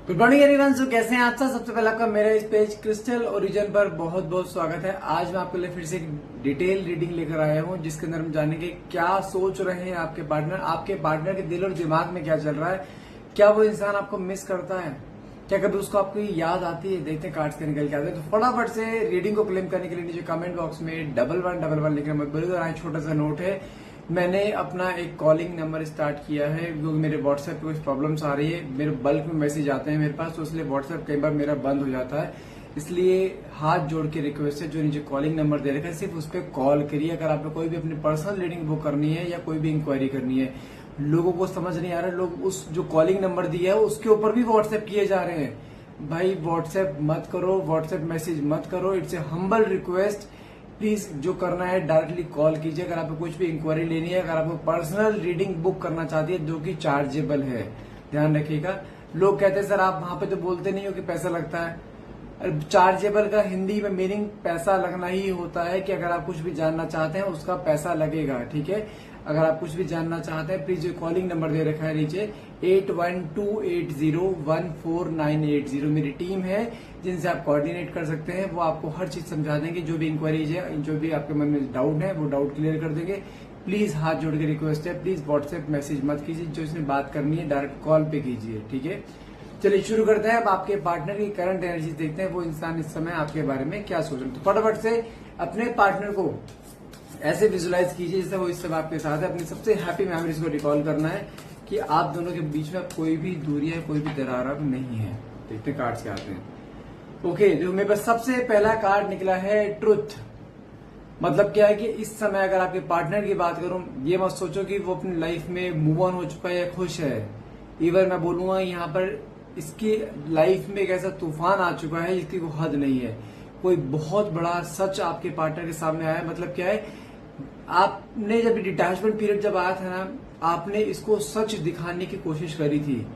Good morning everyone. सो कैसे हैं आप सब? सबसे पहले आपका मेरे इस पेज क्रिस्टल ओरिजिन पर बहुत बहुत स्वागत है। आज मैं आपके लिए फिर से एक डिटेल रीडिंग लेकर आया हूं जिसके अंदर हम जानेंगे क्या सोच रहे हैं आपके पार्टनर के दिल और दिमाग में क्या चल रहा है। क्या वो इंसान आपको मिस करता है? क्या कभी उसको आपको याद आती है? देखते हैं कार्ड्स के निकल के आते हैं। तो फटाफट से रीडिंग को क्लेम करने के लिए नीचे कमेंट बॉक्स में 1111 लिखना मत भूलिएगा। और छोटा सा नोट है, मैंने अपना एक कॉलिंग नंबर स्टार्ट किया है क्योंकि मेरे व्हाट्सएप पे कुछ प्रॉब्लम्स आ रही है। मेरे बल्क में मैसेज आते हैं मेरे पास, तो इसलिए व्हाट्सएप कई बार मेरा बंद हो जाता है। इसलिए हाथ जोड़ के रिक्वेस्ट है, जो नीचे कॉलिंग नंबर दे रखा है सिर्फ उस पर कॉल करिए अगर आपको कोई भी अपनी पर्सनल रीडिंग बुक करनी है या कोई भी इंक्वायरी करनी है। लोगों को समझ नहीं आ रहा, लोग उस जो कॉलिंग नंबर दिया है उसके ऊपर भी व्हाट्सएप किए जा रहे हैं। भाई व्हाट्सएप मत करो, व्हाट्सएप मैसेज मत करो। It's a humble request. Please जो करना है डायरेक्टली कॉल कीजिए अगर आपको कुछ भी इंक्वायरी लेनी है, अगर आपको पर्सनल रीडिंग बुक करना चाहती है जो कि चार्जेबल है। ध्यान रखिएगा। लोग कहते हैं सर आप वहां पे तो बोलते नहीं हो कि पैसा लगता है। चार्जेबल का हिंदी में मीनिंग पैसा लगना ही होता है कि अगर आप कुछ भी जानना चाहते हैं उसका पैसा लगेगा। ठीक है, अगर आप कुछ भी जानना चाहते हैं प्लीज कॉलिंग नंबर दे रखा है नीचे 8128014980। मेरी टीम है जिनसे आप कोऑर्डिनेट कर सकते हैं, वो आपको हर चीज समझा देंगे। जो भी इंक्वायरीज है, जो भी आपके मन में डाउट है वो डाउट क्लियर कर देंगे। प्लीज हाथ जोड़ के रिक्वेस्ट है, प्लीज व्हाट्सएप मैसेज मत कीजिए। जो इसमें बात करनी है डायरेक्ट कॉल पे कीजिए। ठीक है, चलिए शुरू करते हैं। अब आपके पार्टनर की करंट एनर्जी देखते हैं, वो इंसान इस समय आपके बारे में क्या सोच रहे हैं। तो फटाफट से अपने पार्टनर को ऐसे विजुलाइज कीजिए जैसे वो इस समय आपके साथ है। अपनी सबसे हैप्पी मेमोरीज को रिकॉल करना है कि आप दोनों के बीच में कोई भी दूरी है, कोई भी दरार अब नहीं है। देखते हैं कार्ड्स क्या आते हैं। ओके, जो मेरे पास सबसे पहला कार्ड निकला है ट्रुथ। मतलब क्या है कि इस समय अगर आपके पार्टनर की बात करूं, ये मत सोचो कि वो अपनी लाइफ में मूव ऑन हो चुका है या खुश है। इवन मैं बोलूंगा यहाँ पर इसकी लाइफ में एक ऐसा तूफान आ चुका है जिसकी कोई हद नहीं है। कोई बहुत बड़ा सच आपके पार्टनर के सामने आया है। मतलब क्या है, आपने जब डिटैचमेंट पीरियड जब आया था ना, आपने इसको सच दिखाने की कोशिश करी थी,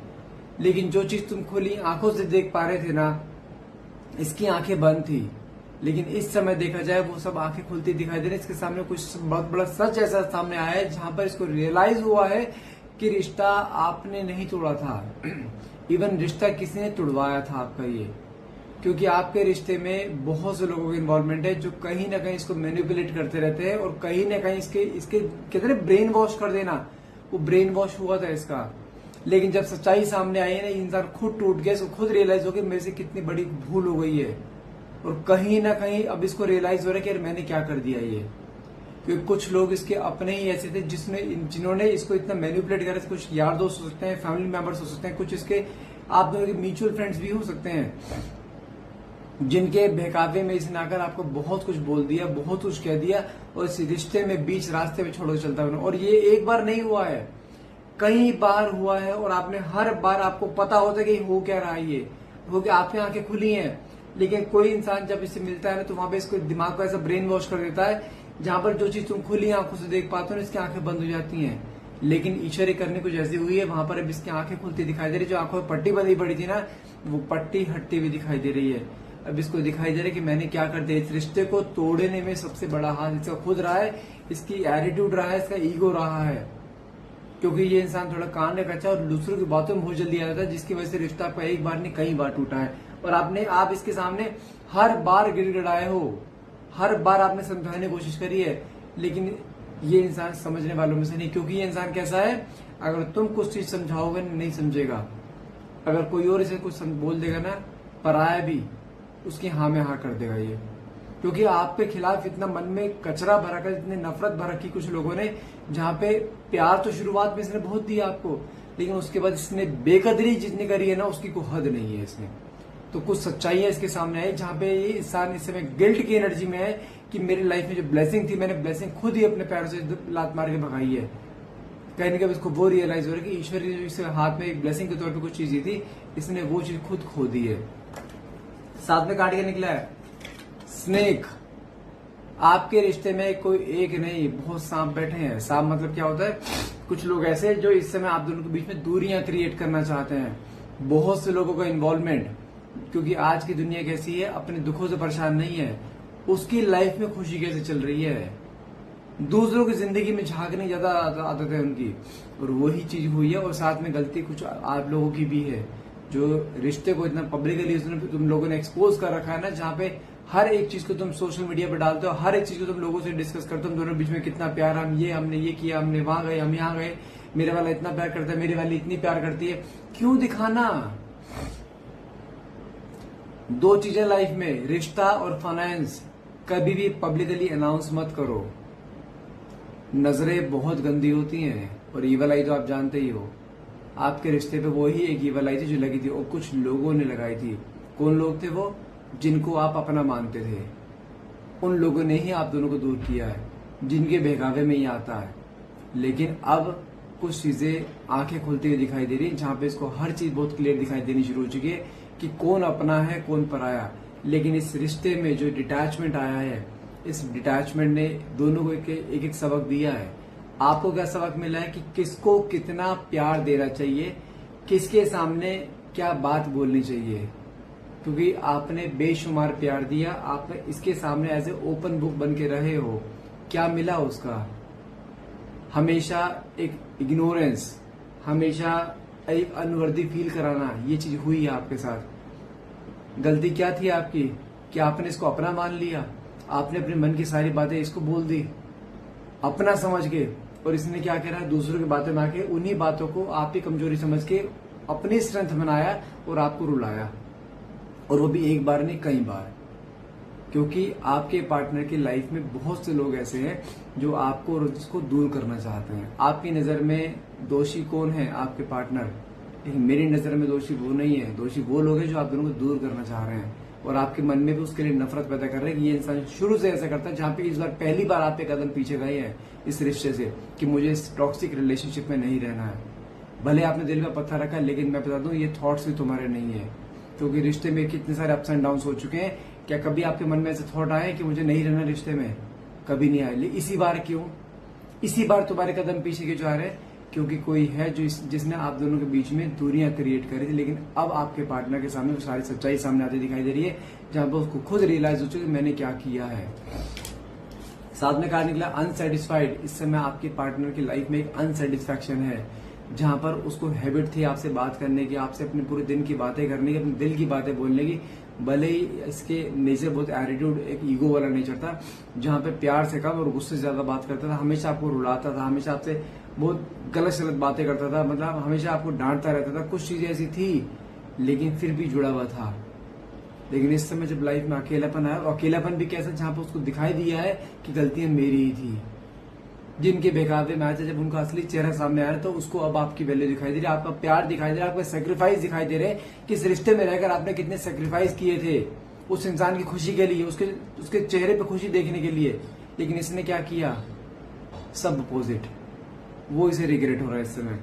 लेकिन जो चीज तुम खुली आंखों से देख पा रहे थे ना, इसकी आंखें बंद थी। लेकिन इस समय देखा जाए वो सब आंखें खुलती दिखाई दे रही। इसके सामने कुछ बहुत बड़ा सच ऐसा सामने आया है जहां पर इसको रियलाइज हुआ है कि रिश्ता आपने नहीं तोड़ा था। इवन रिश्ता किसी ने तोड़वाया था आपका ये, क्योंकि आपके रिश्ते में बहुत से लोगों की इन्वॉल्वमेंट है जो कहीं ना कहीं इसको मैनिपुलेट करते रहते हैं और कहीं ना कहीं इसके कहते हैं ब्रेन वॉश कर देना। वो ब्रेन वॉश हुआ था इसका। लेकिन जब सच्चाई सामने आई है ना, इंसान खुद टूट गया। इसको खुद रियलाइज हो कि मेरे से कितनी बड़ी भूल हो गई है। और कहीं ना कहीं अब इसको रियलाइज हो रहा है कि यार मैंने क्या कर दिया ये। क्योंकि कुछ लोग इसके अपने ही ऐसे थे जिन्होंने इसको इतना मैनिपुलेट करा। कुछ यार दोस्त हो सकते हैं, फैमिली मेंबर्स हो सकते हैं, कुछ इसके आप दोनों के म्यूचुअल फ्रेंड्स भी हो सकते हैं, जिनके बहकावे में इसने आकर आपको बहुत कुछ बोल दिया, बहुत कुछ कह दिया और इस रिश्ते में बीच रास्ते में छोड़ चलता है। और ये एक बार नहीं हुआ है, कई बार हुआ है। और आपने हर बार आपको पता होता है कि हो क्या रहा है ये, हो कि आपकी आंखें खुली हैं। लेकिन कोई इंसान जब इससे मिलता है ना, तो वहां पे इसको दिमाग को ऐसा ब्रेन वॉश कर देता है जहां पर जो चीज तुम खुली आंखों से देख पाते हो इसकी आंखें बंद हो जाती हैं। लेकिन ईश्वर करने कुछ ऐसी हुई है, वहां पर अब इसकी आंखें खुलती दिखाई दे रही। जो आंखों में पट्टी बंधी पड़ी थी ना, वो पट्टी हटती हुई दिखाई दे रही है। अब इसको दिखाई दे रहा है कि मैंने क्या कर दिया। इस रिश्ते को तोड़ने में सबसे बड़ा हाथ इसका खुद रहा है, इसकी एटीट्यूड रहा है, इसका ईगो रहा है। क्योंकि ये इंसान थोड़ा कान का कच्चा और दूसरों की बातों में बहुत जल्दी आ जाता है, जिसकी वजह से रिश्ता आपका एक बार नहीं कई बार टूटा है। और आप इसके सामने हर बार गिड़गिड़ाए हो, हर बार आपने समझाने की कोशिश करी है, लेकिन ये इंसान समझने वालों में से नहीं। क्योंकि ये इंसान कैसा है, अगर तुम कुछ चीज समझाओगे नहीं समझेगा। अगर कोई और इसे कुछ बोल देगा ना, पराया भी उसकी हाँ में हाँ कर देगा ये। क्योंकि आपके खिलाफ इतना मन में कचरा भरा कर, इतनी नफरत भर रखी कुछ लोगों ने, जहां पे प्यार तो शुरुआत में इसने बहुत दिया आपको, लेकिन उसके बाद इसने बेकदरी जितनी करी है ना, उसकी कोई हद नहीं है इसने। तो कुछ सच्चाई है इसके सामने आई जहां पे ये इंसान इस समय गिल्ट की एनर्जी में है कि मेरी लाइफ में जो ब्लेसिंग थी, मैंने ब्लेसिंग खुद ही अपने पैरों से लात मार के भगाई है। कहीं ना कहीं इसको वो रियलाइज हो रहा है कि ईश्वर ने इस हाथ में एक ब्लेसिंग के तौर पर कुछ चीज दी थी, इसने वो चीज खुद खो दी है। साथ में काट के निकला है स्नेक। आपके रिश्ते में कोई एक नहीं, बहुत सांप बैठे हैं। सांप मतलब क्या होता है, कुछ लोग ऐसे जो इस समय आप दोनों के बीच में दूरियां क्रिएट करना चाहते हैं। बहुत से लोगों का इन्वॉल्वमेंट, क्योंकि आज की दुनिया कैसी है, अपने दुखों से परेशान नहीं है, उसकी लाइफ में खुशी कैसे चल रही है। दूसरों की जिंदगी में झांकने की ज्यादा आदत है उनकी, और वही चीज हुई है। और साथ में गलती कुछ आप लोगों की भी है। जो रिश्ते को इतना पब्लिकली तुम लोगों ने एक्सपोज कर रखा है ना, जहाँ पे हर एक चीज को तुम सोशल मीडिया पे डालते हो, हर एक चीज को तुम लोगों से डिस्कस करते हो, तुम दोनों बीच में कितना प्यार, हमने ये किया, हमने वहां गए, हम यहाँ गए, मेरे वाला इतना प्यार करता है, मेरी वाली इतनी प्यार करती है। क्यों दिखाना? दो चीजें लाइफ में, रिश्ता और फाइनेंस, कभी भी पब्लिकली अनाउंस मत करो। नजरें बहुत गंदी होती हैं, और ईवल आई तो आप जानते ही हो। आपके रिश्ते पे वो ही एक ईवल आई थी जो लगी थी, और कुछ लोगों ने लगाई थी। कौन लोग थे वो? जिनको आप अपना मानते थे। उन लोगों ने ही आप दोनों को दूर किया है, जिनके बहकावे में ही आता है। लेकिन अब कुछ चीजें आंखें खुलती हुई दिखाई दे रही है, जहां पे इसको हर चीज बहुत क्लियर दिखाई देनी शुरू हो चुकी है कि कौन अपना है, कौन पराया। लेकिन इस रिश्ते में जो डिटैचमेंट आया है, इस डिटैचमेंट ने दोनों को एक एक सबक दिया है। आपको क्या सबक मिला है कि किसको कितना प्यार देना चाहिए, किसके सामने क्या बात बोलनी चाहिए। क्योंकि आपने बेशुमार प्यार दिया, आप इसके सामने ऐसे ओपन बुक बन के रहे हो। क्या मिला उसका? हमेशा एक इग्नोरेंस, हमेशा एक अनवर्दी फील कराना, ये चीज हुई है आपके साथ। गलती क्या थी आपकी कि आपने इसको अपना मान लिया, आपने अपने मन की सारी बातें इसको बोल दी अपना समझ के, और इसने क्या करा, दूसरों की बातें में आके उन्हीं बातों को आप ही कमजोरी समझ के अपनी स्ट्रेंथ बनाया और आपको रुलाया। और वो भी एक बार नहीं, कई बार। क्योंकि आपके पार्टनर की लाइफ में बहुत से लोग ऐसे हैं जो आपको और उसको दूर करना चाहते हैं। आपकी नजर में दोषी कौन है? आपके पार्टनर। लेकिन मेरी नजर में दोषी वो नहीं है, दोषी वो लोग हैं जो आप दोनों को दूर करना चाह रहे हैं, और आपके मन में भी उसके लिए नफरत पैदा कर रहे हैं कि ये इंसान शुरू से ऐसा करता है। जहां पे इस बार पहली बार आप एक कदम पीछे गए हैं इस रिश्ते से कि मुझे इस टॉक्सिक रिलेशनशिप में नहीं रहना है। भले आपने दिल में पत्थर रखा, लेकिन मैं बता दूं ये थॉट्स भी तुम्हारे नहीं है। क्योंकि रिश्ते में कितने सारे अप्स एंड डाउन हो चुके हैं। क्या कभी आपके मन में ऐसे थॉट आए कि मुझे नहीं रहना रिश्ते में? कभी नहीं आए। लेकिन इसी बार क्यों? इसी बार तुम्हारे कदम पीछे क्यों जा रहे हैं? क्योंकि कोई है जो जिसने आप दोनों के बीच में दूरियां क्रिएट करी थी। लेकिन अब आपके पार्टनर के सामने वो सारी सच्चाई सामने आती दिखाई दे रही है, जहां पर उसको खुद रियलाइज हो चुका है मैंने क्या किया है। साथ में कहा निकला अनसेटिस्फाइड। इस समय आपके पार्टनर की लाइफ में एक अनसेटिस्फैक्शन है, जहां पर उसको हैबिट थी आपसे बात करने की, आपसे अपने पूरे दिन की बातें करने की, अपने दिल की बातें बोलने की। भले ही इसके नेचर बहुत एटीट्यूड, एक ईगो वाला नेचर था, जहां पे प्यार से कम और गुस्से से ज्यादा बात करता था, हमेशा आपको रुलाता था, हमेशा आपसे बहुत गलत बातें करता था, मतलब हमेशा आपको डांटता रहता था। कुछ चीजें ऐसी थी, लेकिन फिर भी जुड़ा हुआ था। लेकिन इस समय जब लाइफ में अकेलापन आया, और अकेलापन भी कैसा, जहां पर उसको दिखाई दिया है कि गलतियां मेरी ही थी। जिनके बेकाबे में आया, जब उनका असली चेहरा सामने आया तो उसको अब आपकी वैल्यू दिखाई दे रही है, आपका प्यार दिखाई दे रहा है, आपका सेक्रीफाइस दिखाई दे रहे हैं कि इस रिश्ते में रहकर आपने कितने सेक्रीफाइस किए थे उस इंसान की खुशी के लिए, उसके चेहरे पे खुशी देखने के लिए। लेकिन इसने क्या किया? सब अपोजिट। वो इसे रिग्रेट हो रहा है इस समय।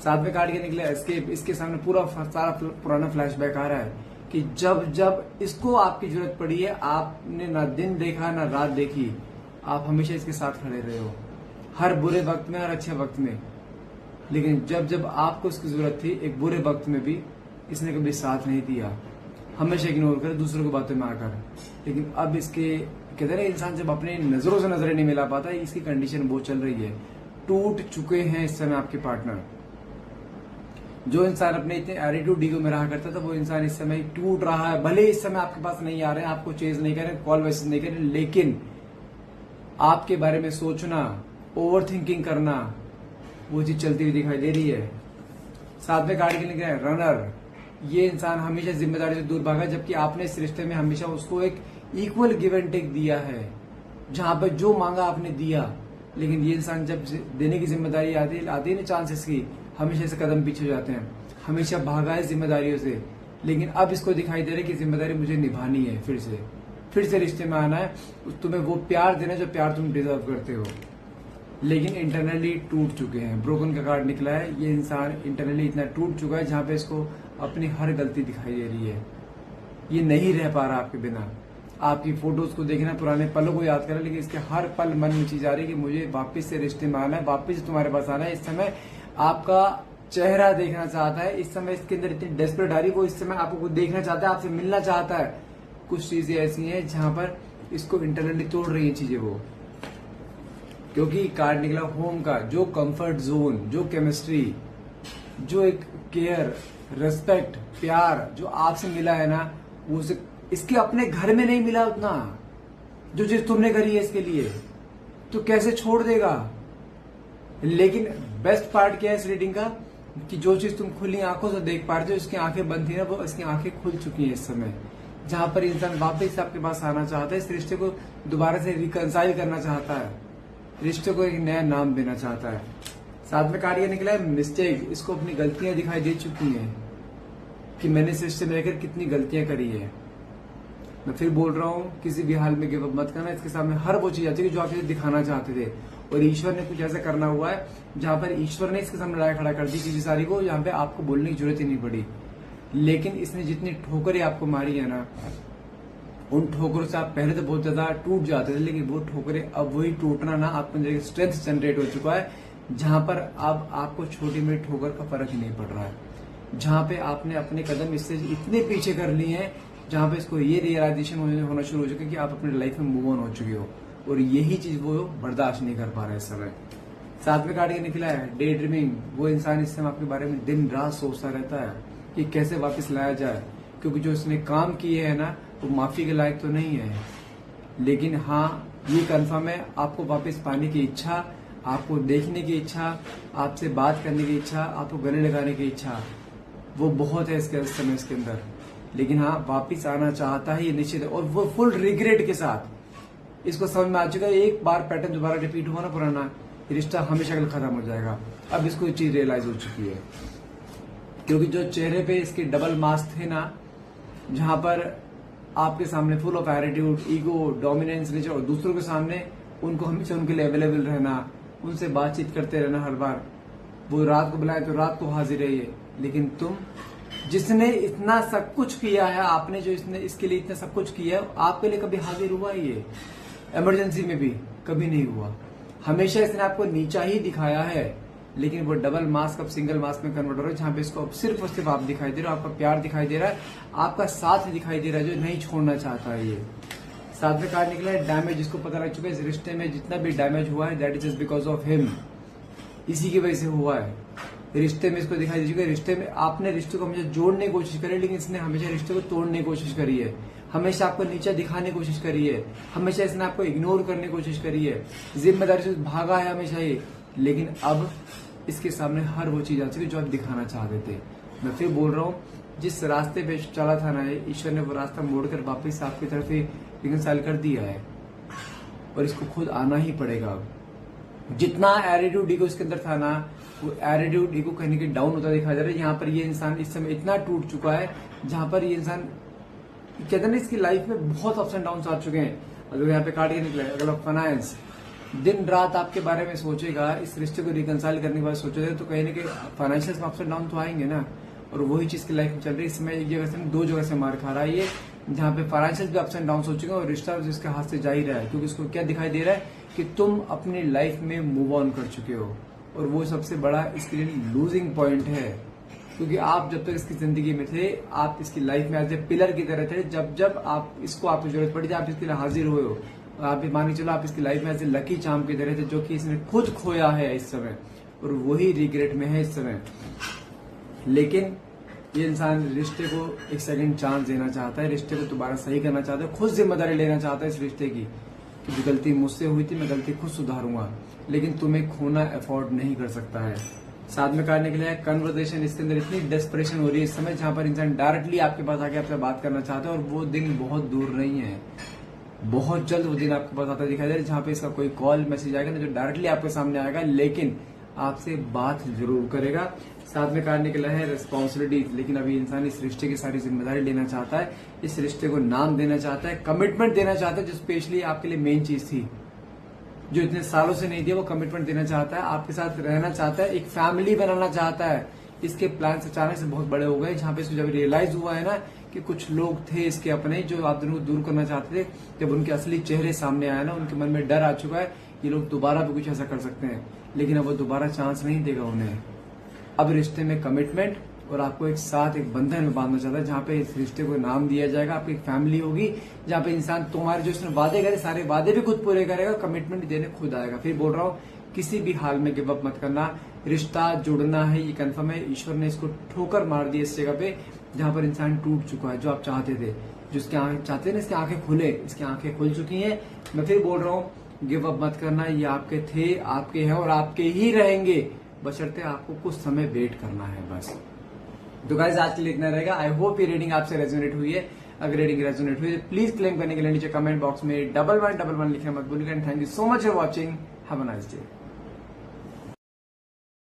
साथ में काट के निकले इसके सामने पूरा सारा पुराना फ्लैशबैक आ रहा है कि जब जब इसको आपकी जरूरत पड़ी है, आपने ना दिन देखा ना रात देखी, आप हमेशा इसके साथ खड़े रहे हो, हर बुरे वक्त में, हर अच्छे वक्त में। लेकिन जब जब आपको इसकी जरूरत थी, एक बुरे वक्त में भी इसने कभी साथ नहीं दिया, हमेशा इग्नोर करे दूसरों की बातों में आकर। लेकिन अब इसके कहते हैं इंसान जब अपने नजरों से नजरें नहीं मिला पाता, इसकी कंडीशन वो चल रही है। टूट चुके हैं इस समय आपके पार्टनर। जो इंसान अपने इतने एटीट्यूड ईगो में रहा करता था, वो इंसान इस समय टूट रहा है। भले इस समय आपके पास नहीं आ रहे हैं, आपको चेज नहीं कर रहे, कॉल मैसेज नहीं कर रहे, लेकिन आपके बारे में सोचना, ओवर थिंकिंग करना, वो चीज चलती हुई दिखाई दे रही है। साथ में गाड़ी के लिए रनर। ये इंसान हमेशा जिम्मेदारी से दूर भागा, जबकि आपने इस रिश्ते में हमेशा उसको एक इक्वल गिव एंड टेक दिया है, जहां पर जो मांगा आपने दिया। लेकिन ये इंसान जब देने की जिम्मेदारी आती है ना चांसेस की, हमेशा से कदम पीछे हो जाते हैं, हमेशा भागा है जिम्मेदारियों से। लेकिन अब इसको दिखाई दे रहा है कि जिम्मेदारी मुझे निभानी है, फिर से रिश्ते में आना है, तुम्हें वो प्यार देना जो प्यार तुम डिजर्व करते हो। लेकिन इंटरनली टूट चुके हैं। ब्रोकन का कार्ड निकला है। ये इंसान इंटरनली इतना टूट चुका है, जहां पे इसको अपनी हर गलती दिखाई दे रही है। ये नहीं रह पा रहा आपके बिना। आपकी फोटोज को देखना, पुराने पलों को याद करें, लेकिन इसके हर पल मन में चीज आ रही है कि मुझे वापस से रिश्ते में आना है, वापस तुम्हारे पास आना है। इस समय आपका चेहरा देखना चाहता है। इस समय इसके अंदर इतनी डेस्परेट आ रही है, वो इस समय आपको देखना चाहता है, आपसे मिलना चाहता है। कुछ चीजें ऐसी हैं जहां पर इसको इंटरनली तोड़ रही है चीजें वो। क्योंकि कार्ड निकला होम का, जो कंफर्ट जोन, जो केमिस्ट्री, जो एक केयर, रिस्पेक्ट, प्यार जो आपसे मिला है ना, वो इसके अपने घर में नहीं मिला उतना, जो चीज तुमने करी है इसके लिए, तो कैसे छोड़ देगा। लेकिन बेस्ट पार्ट क्या है इस रीडिंग का, कि जो चीज तुम खुली आंखों से देख पा रहे हो, इसकी आंखें बंद थी ना, वो इसकी आंखें खुल चुकी हैं इस समय, जहां पर इंसान वापस आपके पास आना चाहता है, इस रिश्ते को दोबारा से रिकंसाइल करना चाहता है, रिश्ते को एक नया नाम देना चाहता है। साथ में कार्ड ये निकला है मिस्टेक, इसको अपनी गलतियां दिखाई दे चुकी हैं कि मैंने इस रिश्ते में रहकर कितनी गलतियां करी है। मैं फिर बोल रहा हूँ, किसी भी हाल में गिव अप मत करना, इसके सामने हर वो चीज आती है जो आप इसे दिखाना चाहते थे, और ईश्वर ने कुछ ऐसा करना हुआ है जहां पर ईश्वर ने इसके सामने लड़ाई खड़ा कर दी चीज सारी को, जहां पे आपको बोलने की जरूरत ही नहीं पड़ी। लेकिन इसने जितनी ठोकरें आपको मारी है ना, उन ठोकरों से आप पहले तो बहुत ज्यादा टूट जाते थे, लेकिन वो ठोकरें अब वही टूटना ना आपके अंदर स्ट्रेंथ जनरेट हो चुका है, जहां पर अब आपको छोटी में ठोकर का फर्क ही नहीं पड़ रहा है, जहां पे आपने अपने कदम इससे इतने पीछे कर लिए हैं, जहां पे इसको ये रियलाइजेशन होना शुरू हो चुका है कि आप अपने लाइफ में मूव ऑन हो चुके हो, और यही चीज वो बर्दाश्त नहीं कर पा रहा है इस समय। साथ में कार्ड ये निकला है डे ड्रीमिंग, वो इंसान इस समय आपके बारे में दिन रात सोचता रहता है कि कैसे वापस लाया जाए, क्योंकि जो इसने काम किए है ना, वो माफी के लायक तो नहीं है, लेकिन हाँ ये कंफर्म है, आपको वापस पाने की इच्छा, आपको देखने की इच्छा, आपसे बात करने की इच्छा, आपको गले लगाने की इच्छा, वो बहुत है इसके समय इसके अंदर। लेकिन हाँ वापिस आना चाहता है ये निश्चित है, और वो फुल रिग्रेट के साथ इसको समझ में आ चुका है, एक बार पैटर्न दोबारा रिपीट हुआ ना पुराना, रिश्ता हमेशा के लिए खत्म हो जाएगा। अब इसको ये चीज रियलाइज हो चुकी है, क्योंकि जो चेहरे पे इसके डबल मास्क थे ना, जहां पर आपके सामने full of attitude, ego, dominance nature, और दूसरों के सामने उनको हमेशा उनके लिए अवेलेबल रहना, उनसे बातचीत करते रहना हर बार, वो रात को बुलाए तो रात को हाजिर रहिए। लेकिन तुम जिसने इतना सब कुछ किया है, आपने जो इसके लिए इतना सब कुछ किया है, आपके लिए कभी हाजिर हुआ ये इमरजेंसी में भी कभी नहीं हुआ, हमेशा इसने आपको नीचा ही दिखाया है। लेकिन वो डबल मास्क अब सिंगल मास्क में कन्वर्ट हो रहा है, जहां पे इसको अब सिर्फ और सिर्फ आप दिखाई दे रहे हो, आपका प्यार दिखाई दे रहा है, आपका साथ दिखाई दे रहा है, जो नहीं छोड़ना चाहता है। ये साथ में कार्ड निकला है डैमेज, जिसको पता लग चुका है इस रिश्ते में जितना भी डैमेज हुआ है, that is just because of him, इसी की वजह से हुआ है। रिश्ते में इसको दिखाई दे चुका है, रिश्ते में आपने रिश्ते को हमेशा जोड़ने की कोशिश करी, लेकिन इसने हमेशा रिश्ते को तोड़ने की कोशिश करी है, हमेशा आपको नीचा दिखाने की कोशिश करी है, हमेशा इसने आपको इग्नोर करने की कोशिश करी है, जिम्मेदारी से भागा है हमेशा ये। लेकिन अब इसके सामने हर वो चीज आ चुकी है जो आप दिखाना चाहते थे। मैं फिर बोल रहा हूँ, जिस रास्ते पे चला था ना, ईश्वर ने वो रास्ता मोड़कर वापस आपकी तरफ रिकंसाइल कर दिया है, और इसको खुद आना ही पड़ेगा। अब जितना एटीट्यूड ईगो इसके अंदर था ना, वो एटीट्यूड ईगो कहीं के डाउन होता दिखाई दे रहा है। यहाँ पर ये इंसान इस समय इतना टूट चुका है, जहां पर ये इंसान कहते हैं ना, इसकी लाइफ में बहुत अप्स एंड डाउन आ चुके हैं। अगर यहाँ पे कार्ड ये निकला है, अगर फाइनेंस, दिन रात आपके बारे में सोचेगा, इस रिश्ते को रिकंसाइल करने के बाद सोचेगा, तो कहीं ना कहीं फाइनेंशियल अप्स एंड डाउन तो आएंगे ना, और वही चीज की लाइफ में चल रही है। इसमें एक जगह से दो जगह से मार खा रहा है ये, जहाँ पे फाइनेंशियल भी अप्स एंड डाउन हो चुके हैं, और रिश्ता जिसके हाथ से जा ही रहा है, क्योंकि इसको क्या दिखाई दे रहा है कि तुम अपनी लाइफ में मूव ऑन कर चुके हो, और वो सबसे बड़ा इसके लिए लूजिंग पॉइंट है, क्योंकि आप जब तक इसकी जिंदगी में थे, आप इसकी लाइफ में एज ए पिलर की तरह थे। जब जब आप इसको आपकी जरूरत पड़ी थी, आप इसके लिए हाजिर हुए हो। आप भी मान के चलो, आप इसकी लाइफ में एज ए लकी चार्म की तरह थे, जो कि इसने खुद खोया है इस समय, और वही रिग्रेट में है इस समय। लेकिन ये इंसान रिश्ते को एक सेकंड चांस देना चाहता है, रिश्ते को दोबारा सही करना चाहता है, खुद जिम्मेदारी लेना चाहता है इस रिश्ते की, कि जो गलती मुझसे हुई थी, मैं गलती खुद सुधारूंगा। लेकिन तुम्हें खोना अफोर्ड नहीं कर सकता है। साथ में करने के लिए कन्वर्सेशन, इसके अंदर इतनी डेस्परेशन हो रही है इस समय, जहां पर इंसान डायरेक्टली आपके पास आके आपसे बात करना चाहता है, और वो दिन बहुत दूर नहीं है, बहुत जल्द वो दिन आपके पास आता दिखाई दे रहा है, जहां पे इसका कोई कॉल मैसेज आएगा ना, जो डायरेक्टली आपके सामने आएगा, लेकिन आपसे बात जरूर करेगा। साथ में करने के लिए है रिस्पॉन्सिबिलिटी, लेकिन अभी इंसान इस रिश्ते की सारी जिम्मेदारी लेना चाहता है, इस रिश्ते को नाम देना चाहता है, कमिटमेंट देना चाहता है, जो स्पेशली आपके लिए मेन चीज थी, जो इतने सालों से नहीं दिया, वो कमिटमेंट देना चाहता है, आपके साथ रहना चाहता है, एक फैमिली बनाना चाहता है। इसके प्लान अचानक से बहुत बड़े हो गए, जहां पे इसको जब रियलाइज हुआ है ना कि कुछ लोग थे इसके अपने, जो आप दोनों को दूर करना चाहते थे, जब उनके असली चेहरे सामने आया ना, उनके मन में डर आ चुका है, ये लोग दोबारा भी कुछ ऐसा कर सकते हैं, लेकिन अब वो दोबारा चांस नहीं देगा उन्हें। अब रिश्ते में कमिटमेंट, और आपको एक साथ एक बंधन में बांधना चाहता है, जहां पे इस रिश्ते को नाम दिया जाएगा, आपकी एक फैमिली होगी, जहां पे इंसान तुम्हारे जो इसने वादे करे, सारे वादे भी खुद पूरे करेगा, कमिटमेंट देने खुद आएगा। फिर बोल रहा हूँ किसी भी हाल में गिव अप मत करना। रिश्ता जुड़ना है, ये कंफर्म है। ईश्वर ने इसको ठोकर मार दी इस जगह पे जहां पर इंसान टूट चुका है। जो आप चाहते थे, जिसके चाहते ना, इसकी आंखें खुले, इसकी आंखें खुल चुकी हैं। मैं फिर बोल रहा हूँ, गिव अप मत करना। ये आपके थे, आपके हैं और आपके ही रहेंगे, बशर्ते आपको कुछ समय वेट करना है बस। तो गाइस आज के लिए इतना रहेगा। आई होप ये रीडिंग आपसे रेजोनेट हुई है। अगर रीडिंग रेजोनेट हुई है प्लीज क्लेम करने के लिए नीचे कमेंट बॉक्स में 1111 लिखना मत भूलिएगा। Thank you so much for watching. Have a nice day.